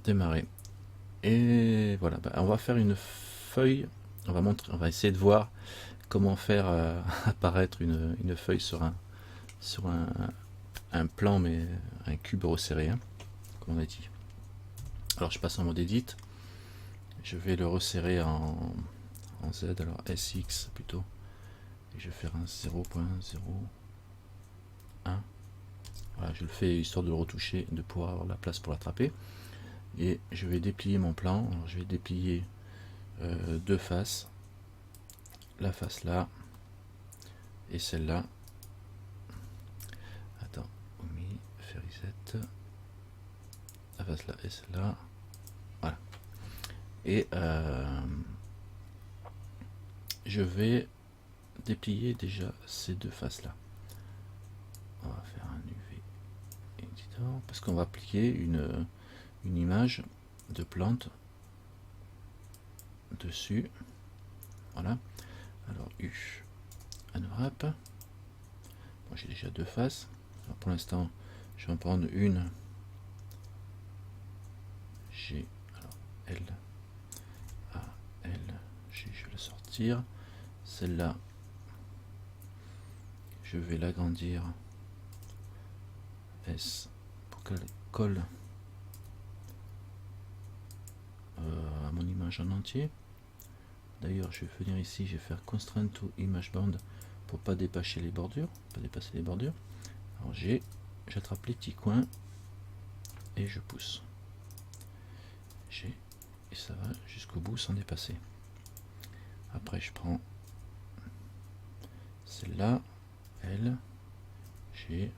démarrer. Et voilà, on va faire une feuille, on va essayer de voir comment faire apparaître une feuille sur un plan, mais un cube resserré, hein, comme on a dit. Alors je passe en mode edit, je vais le resserrer en Z, alors SX plutôt, et je vais faire un 0.01. Voilà, je le fais histoire de le retoucher, de pouvoir avoir la place pour l'attraper. Et je vais déplier mon plan. Alors, je vais déplier deux faces, la face là et celle-là. Attends, omis, faire reset, la face là et celle-là. Voilà. Et je vais déplier déjà ces deux faces là. On va faire un UV editor parce qu'on va appliquer une image de plante dessus. Voilà. Alors U unwrap. Bon, j'ai déjà deux faces. Alors, pour l'instant, je vais en prendre une. G. Alors L A L G. Je vais la sortir. Celle-là, je vais l'agrandir. S pour qu'elle colle à mon image en entier. D'ailleurs, je vais venir ici, je vais faire constraint to image bound pour pas dépasser les bordures, Alors j'attrape les petits coins et je pousse. Et ça va jusqu'au bout sans dépasser. Après, je prends celle-là, elle, G.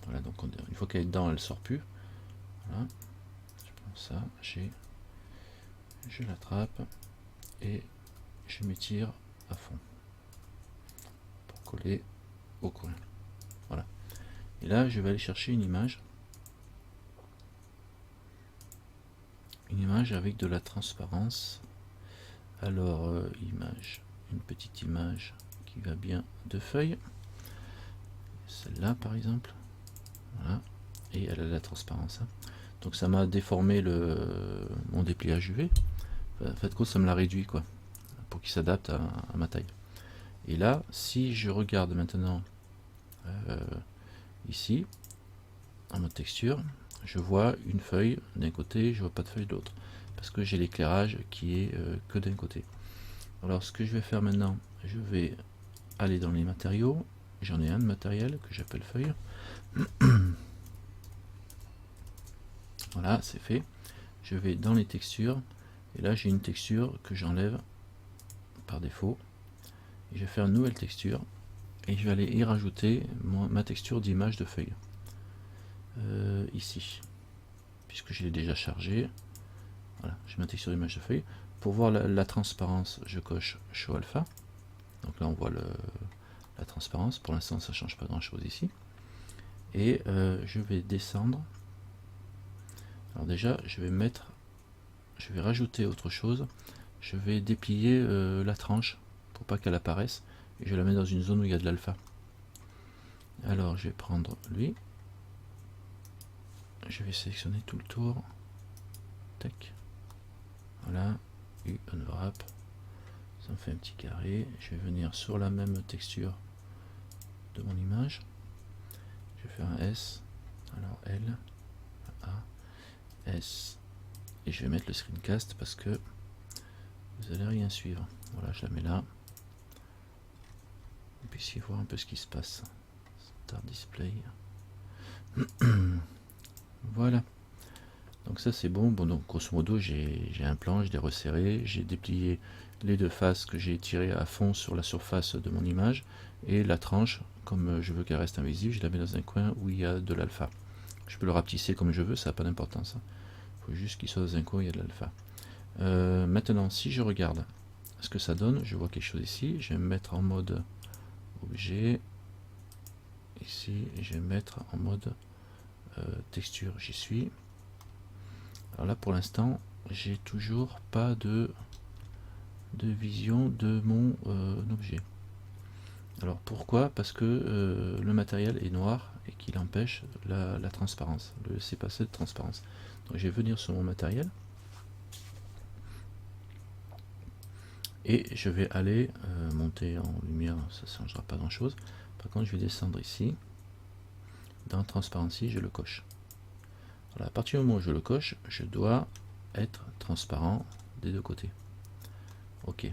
Voilà, donc une fois qu'elle est dedans, elle sort plus. Voilà, je prends ça, G, je l'attrape et je m'étire à fond pour coller au coin. Voilà. Et là, je vais aller chercher une image avec de la transparence. Alors, image, une petite image qui va bien de feuilles. Celle-là, par exemple. Voilà. Et elle a de la transparence. Hein. Donc, ça m'a déformé mon dépliage UV. En fait, ça me l'a réduit, quoi, pour qu'il s'adapte à ma taille. Et là, si je regarde maintenant ici, en mode texture, je vois une feuille d'un côté, je vois pas de feuille de l'autre, parce que j'ai l'éclairage qui est que d'un côté. Alors ce que je vais faire maintenant, je vais aller dans les matériaux, j'en ai un de matériel que j'appelle feuille. Voilà, c'est fait. Je vais dans les textures, et là j'ai une texture que j'enlève par défaut. Et je vais faire une nouvelle texture, et je vais aller y rajouter ma texture d'image de feuille. Ici, puisque je l'ai déjà chargé. Voilà, j'ai ma texture d'image de feuille. Pour voir la transparence, je coche Show Alpha. Donc là, on voit la transparence. Pour l'instant, ça ne change pas grand-chose ici. Et je vais descendre. Alors déjà, je vais rajouter autre chose. Je vais déplier la tranche pour pas qu'elle apparaisse. Et je la mets dans une zone où il y a de l'alpha. Alors, je vais prendre lui. Je vais sélectionner tout le tour. Tac. Voilà. U unwrap. Ça me fait un petit carré. Je vais venir sur la même texture de mon image. Je vais faire un S. Alors L. A. S. Et je vais mettre le screencast parce que vous allez rien suivre. Voilà, je la mets là. Et puis ici, voir un peu ce qui se passe. Start display. Voilà. Donc ça c'est bon. Bon, donc grosso modo j'ai un plan, je l'ai resserré, j'ai déplié les deux faces que j'ai tirées à fond sur la surface de mon image, et la tranche, comme je veux qu'elle reste invisible, je la mets dans un coin où il y a de l'alpha. Je peux le rapetisser comme je veux, ça n'a pas d'importance. Il faut juste qu'il soit dans un coin où il y a de l'alpha. Maintenant, si je regarde ce que ça donne, je vois quelque chose ici. Je vais me mettre en mode objet ici, et je vais me mettre en mode texture. J'y suis. Alors là, pour l'instant, j'ai toujours pas de vision de mon objet. Alors pourquoi? Parce que le matériel est noir et qu'il empêche la transparence, le laisser passer de transparence. Donc je vais venir sur mon matériel et je vais aller monter en lumière, ça ne changera pas grand chose. Par contre je vais descendre ici, dans Transparency je le coche. Voilà, à partir du moment où je le coche, je dois être transparent des deux côtés. Ok.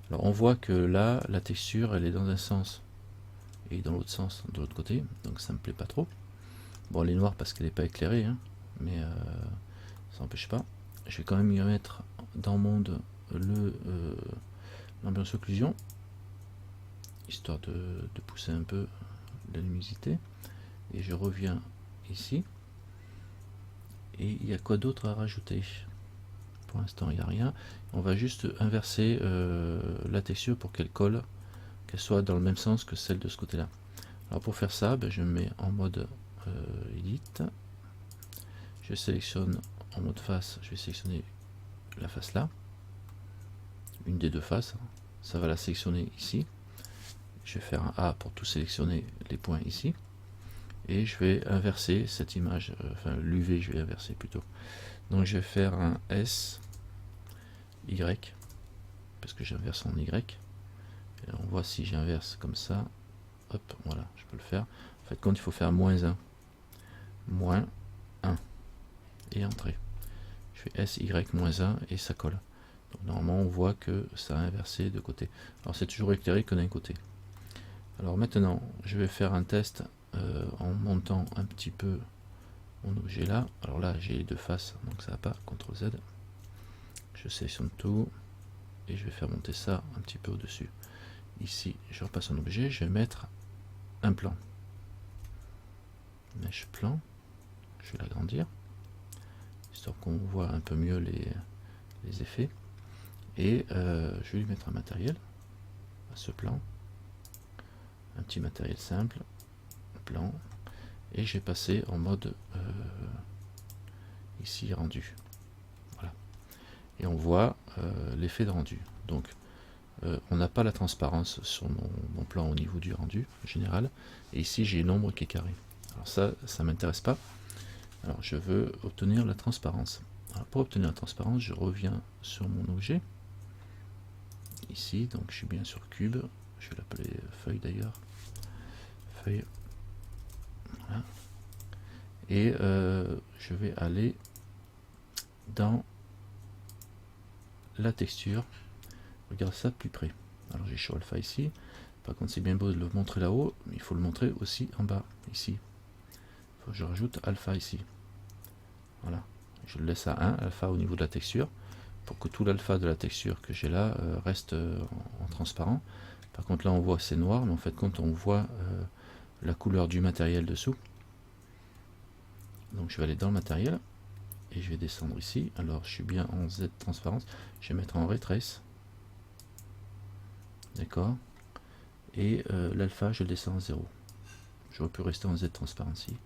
Alors on voit que là, la texture, elle est dans un sens et dans l'autre sens, de l'autre côté, donc ça me plaît pas trop. Bon, elle est noire parce qu'elle n'est pas éclairée, hein, mais ça n'empêche pas. Je vais quand même y mettre dans Monde l'ambiance occlusion, histoire de pousser un peu la luminosité. Et je reviens ici. Et il y a quoi d'autre à rajouter? Pour l'instant, il n'y a rien. On va juste inverser la texture pour qu'elle colle, qu'elle soit dans le même sens que celle de ce côté-là. Alors pour faire ça, je me mets en mode Edit. Je sélectionne en mode face, je vais sélectionner la face là. Une des deux faces. Ça va la sélectionner ici. Je vais faire un A pour tout sélectionner les points ici. Et je vais inverser cette image, enfin l'UV je vais inverser plutôt. Donc je vais faire un S, Y, parce que j'inverse en Y. Et on voit si j'inverse comme ça, hop, voilà, je peux le faire. En fait, quand il faut faire -1, -1, et entrée. Je fais S, Y, -1 et ça colle. Donc normalement on voit que ça a inversé de côté. Alors c'est toujours éclairé que d'un côté. Alors maintenant, je vais faire un test en montant un petit peu mon objet là. Alors là, j'ai les deux faces, donc ça va pas. CTRL Z. Je sélectionne tout et je vais faire monter ça un petit peu au-dessus. Ici, je repasse un objet, je vais mettre un plan. Mèche plan. Je vais l'agrandir, histoire qu'on voit un peu mieux les effets. Et je vais lui mettre un matériel à ce plan. Un petit matériel simple, plan, et j'ai passé en mode ici rendu. Voilà. Et on voit l'effet de rendu. Donc on n'a pas la transparence sur mon plan au niveau du rendu général. Et ici j'ai une ombre qui est carrée. Alors ça m'intéresse pas. Alors je veux obtenir la transparence. Alors, pour obtenir la transparence, je reviens sur mon objet. Ici, donc je suis bien sur cube. Je vais l'appeler feuille d'ailleurs. Feuille. Voilà. Et je vais aller dans la texture. Regarde ça de plus près. Alors j'ai Show Alpha ici. Par contre c'est bien beau de le montrer là-haut, mais il faut le montrer aussi en bas, ici. Il faut que je rajoute Alpha ici. Voilà. Je le laisse à 1, Alpha au niveau de la texture, pour que tout l'alpha de la texture que j'ai là reste en transparent. Par contre là on voit que c'est noir, mais en fait quand on voit la couleur du matériel dessous. Donc je vais aller dans le matériel et je vais descendre ici. Alors je suis bien en Z transparence, je vais mettre en Ray Trace, d'accord, et l'alpha je le descends à 0. J'aurais pu rester en Z Transparency,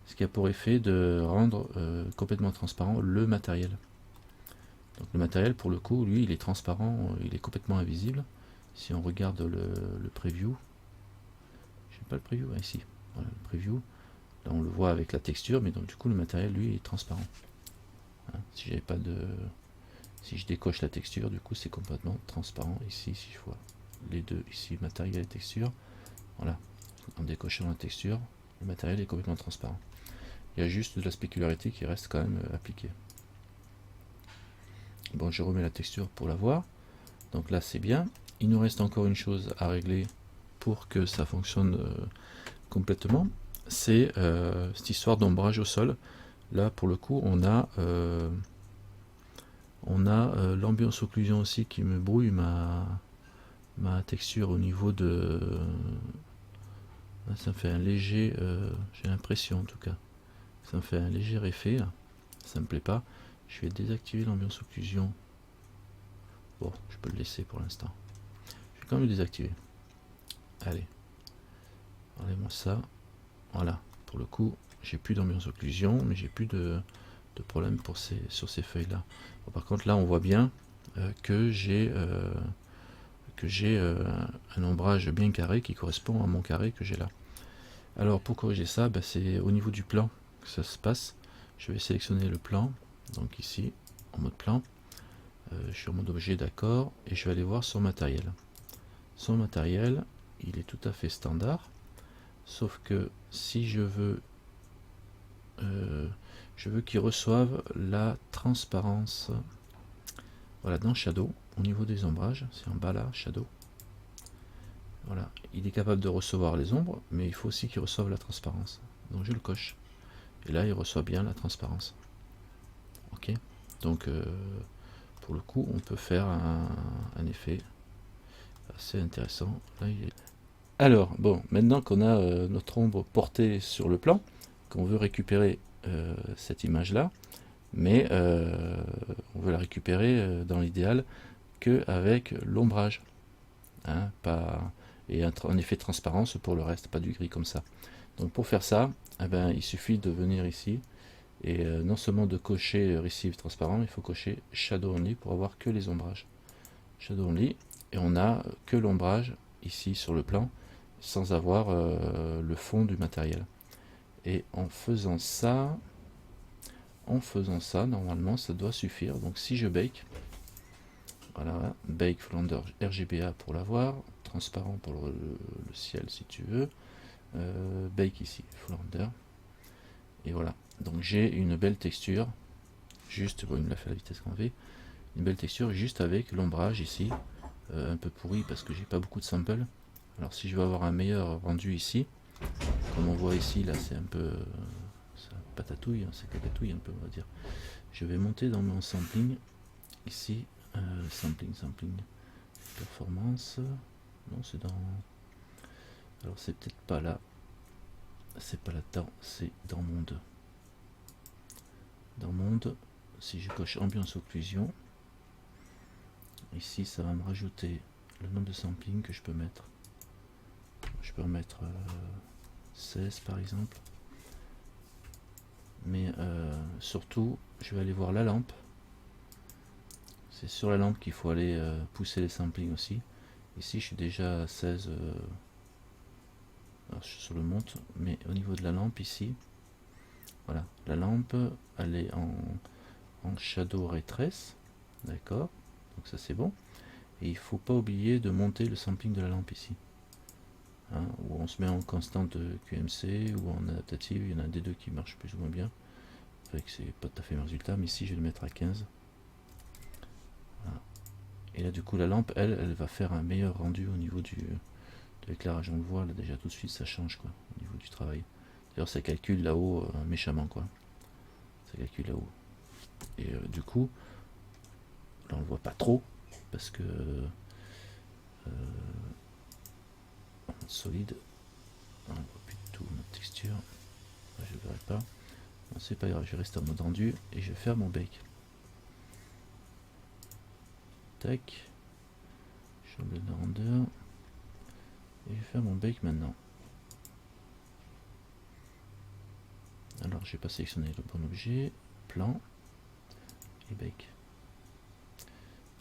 ce qui a pour effet de rendre complètement transparent le matériel. Donc le matériel pour le coup lui il est transparent, il est complètement invisible. Si on regarde le preview, je sais pas le preview, ici, voilà, le preview. Là on le voit avec la texture, mais donc du coup le matériel lui est transparent. Hein, si j'avais pas de, si je décoche la texture, du coup c'est complètement transparent. Ici, si je vois les deux, ici matériel et texture, voilà, en décochant la texture, le matériel est complètement transparent. Il y a juste de la spécularité qui reste quand même appliquée. Bon, je remets la texture pour la voir. Donc là c'est bien. Il nous reste encore une chose à régler pour que ça fonctionne complètement. C'est cette histoire d'ombrage au sol. Là pour le coup on a l'ambiance occlusion aussi qui me brouille ma texture au niveau de, ça me fait un léger, j'ai l'impression en tout cas, ça me fait un léger effet là. Ça me plaît pas. Je vais désactiver l'ambiance occlusion. Bon, je peux le laisser pour l'instant. Je vais quand même le désactiver. Allez, enlève-moi ça. Voilà, pour le coup j'ai plus d'ambiance occlusion, mais j'ai plus de problème sur ces feuilles là. Bon, par contre là on voit bien que j'ai un ombrage bien carré qui correspond à mon carré que j'ai là. Alors pour corriger ça, c'est au niveau du plan que ça se passe. Je vais sélectionner le plan, donc ici en mode plan, je suis en mode objet, d'accord, et je vais aller voir son matériel. Son matériel, il est tout à fait standard, sauf que si je veux qu'il reçoive la transparence. Voilà, dans Shadow, au niveau des ombrages, c'est en bas là, Shadow. Voilà, il est capable de recevoir les ombres, mais il faut aussi qu'il reçoive la transparence. Donc je le coche. Et là, il reçoit bien la transparence. Ok. Donc, pour le coup, on peut faire un effet assez intéressant. Là, alors, bon, maintenant qu'on a notre ombre portée sur le plan, qu'on veut récupérer cette image-là, mais on veut la récupérer dans l'idéal qu'avec l'ombrage. Hein, et un effet de transparence pour le reste, pas du gris comme ça. Donc pour faire ça, eh ben, il suffit de venir ici et non seulement de cocher Receive transparent, il faut cocher Shadow Only pour avoir que les ombrages. Shadow Only, et on a que l'ombrage ici sur le plan sans avoir le fond du matériel. Et en faisant ça, normalement ça doit suffire. Donc si je bake, voilà, bake Flander RGBA pour l'avoir, transparent pour le ciel si tu veux, bake ici, Flander, et voilà. Donc j'ai une belle texture, juste, bon, il me l'a fait à la vitesse grand V, une belle texture juste avec l'ombrage ici, un peu pourri parce que j'ai pas beaucoup de samples. Alors si je veux avoir un meilleur rendu ici, comme on voit ici, là c'est un peu, ça patatouille, hein, c'est cacatouille un peu on va dire. Je vais monter dans mon sampling, ici, sampling, performance, non c'est dans, alors c'est peut-être pas là, c'est pas là-dedans, c'est dans monde. Dans monde, si je coche ambiance occlusion, ici ça va me rajouter le nombre de sampling que je peux mettre. Je peux en mettre 16 par exemple. Mais surtout, je vais aller voir la lampe. C'est sur la lampe qu'il faut aller pousser les samplings aussi. Ici, je suis déjà à 16. Alors, je suis sur le monte, mais au niveau de la lampe ici, voilà, la lampe, elle est en Shadow Ray Trace, d'accord. Donc ça c'est bon. Et il faut pas oublier de monter le sampling de la lampe ici. Hein, où on se met en constante de QMC ou en adaptative, il y en a des deux qui marchent plus ou moins bien. Avec c'est pas tout à fait le résultat, mais ici je vais le mettre à 15. Voilà. Et là du coup la lampe, elle va faire un meilleur rendu au niveau de l'éclairage. On le voit là déjà tout de suite, ça change quoi, au niveau du travail. D'ailleurs ça calcule là-haut méchamment quoi. Ça calcule là-haut. Et du coup, là on le voit pas trop, parce que solide, on voit plus du tout notre texture. Là, je ne verrai pas. Bon, c'est pas grave, je reste en mode rendu et je vais faire mon bake. Tac. Je change de render. Et je vais faire mon bake maintenant. Alors, je vais pas sélectionner le bon objet. Plan. Et bake.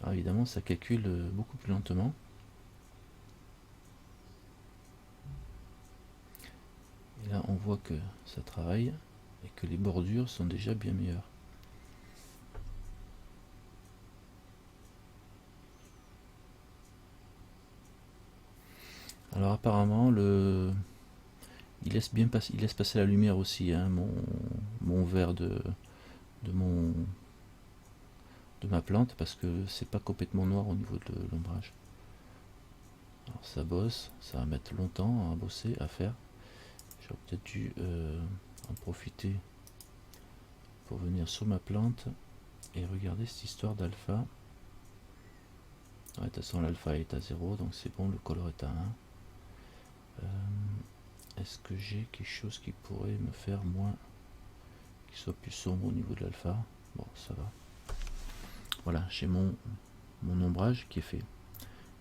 Alors, évidemment, ça calcule beaucoup plus lentement. Et là, on voit que ça travaille et que les bordures sont déjà bien meilleures. Alors apparemment il laisse passer la lumière aussi, hein, mon verre de ma plante, parce que c'est pas complètement noir au niveau de l'ombrage. Alors ça bosse, ça va mettre longtemps à bosser, à faire. J'aurais peut-être dû en profiter pour venir sur ma plante et regarder cette histoire d'alpha. Ouais, de toute façon l'alpha est à 0, donc c'est bon, le color est à 1. Est-ce que j'ai quelque chose qui pourrait me faire moins, qui soit plus sombre au niveau de l'alpha? Bon, ça va. Voilà, j'ai mon ombrage qui est fait.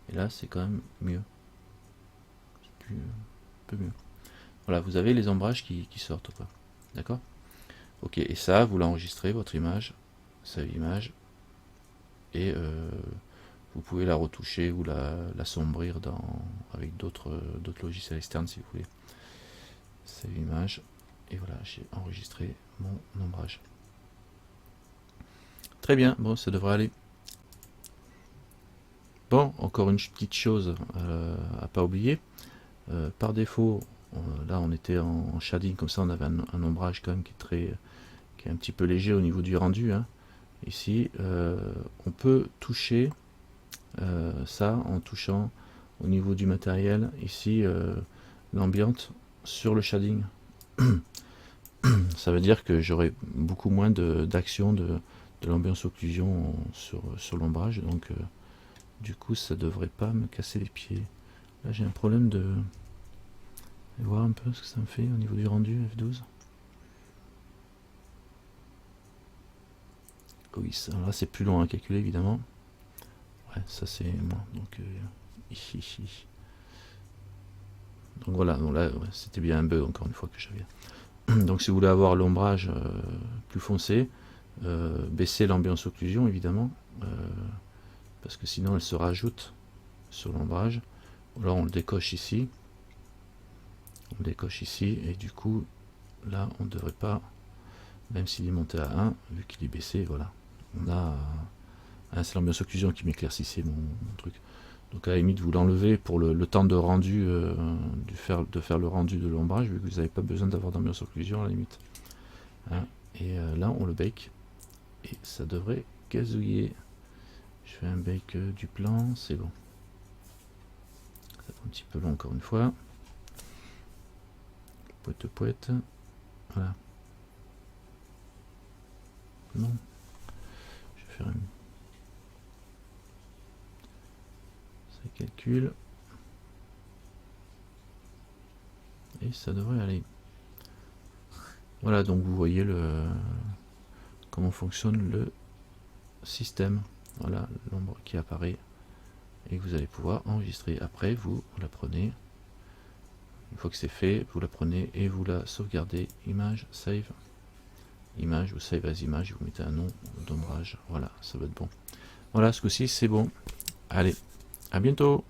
Et là, c'est quand même mieux. C'est un peu mieux. Voilà, vous avez les ombrages qui sortent, quoi. D'accord? Ok, et ça, vous l'enregistrez, votre image, save image, et vous pouvez la retoucher ou l'assombrir avec d'autres logiciels externes si vous voulez. save image, et voilà, j'ai enregistré mon ombrage. Très bien, bon, ça devrait aller. Bon, encore une petite chose à pas oublier. Par défaut, là on était en shading, comme ça on avait un ombrage quand même qui est un petit peu léger au niveau du rendu. Hein. Ici, on peut toucher ça en touchant au niveau du matériel, ici, l'ambiance sur le shading. Ça veut dire que j'aurai beaucoup moins d'action de l'ambiance occlusion sur l'ombrage, donc du coup ça devrait pas me casser les pieds. Là j'ai un problème de voir un peu ce que ça me fait au niveau du rendu F12. Oui, là c'est plus long à calculer évidemment. Ouais, ça c'est moi. Donc ici. Donc voilà, donc là ouais, c'était bien un bug encore une fois que j'avais. Donc si vous voulez avoir l'ombrage plus foncé, baissez l'ambiance occlusion évidemment, parce que sinon elle se rajoute sur l'ombrage. Alors on le décoche ici. On le décoche ici et du coup là on ne devrait pas, même s'il est monté à 1, vu qu'il est baissé, voilà. On a c'est l'ambiance occlusion qui m'éclaircissait mon truc. Donc à la limite vous l'enlevez pour le temps de rendu, de faire le rendu de l'ombrage, vu que vous n'avez pas besoin d'avoir d'ambiance occlusion à la limite. Hein, et là on le bake et ça devrait gazouiller. Je fais un bake du plan, c'est bon. Ça prend un petit peu long encore une fois. Poète, voilà. Non. Je vais faire une... Ça calcule. Et ça devrait aller. Voilà, donc vous voyez comment fonctionne le système. Voilà l'ombre qui apparaît et que vous allez pouvoir enregistrer. Après, vous la prenez. Une fois que c'est fait, vous la prenez et vous la sauvegardez. Image, save. Image, vous save as image, vous mettez un nom d'ombrage. Voilà, ça va être bon. Voilà, ce coup-ci, c'est bon. Allez, à bientôt!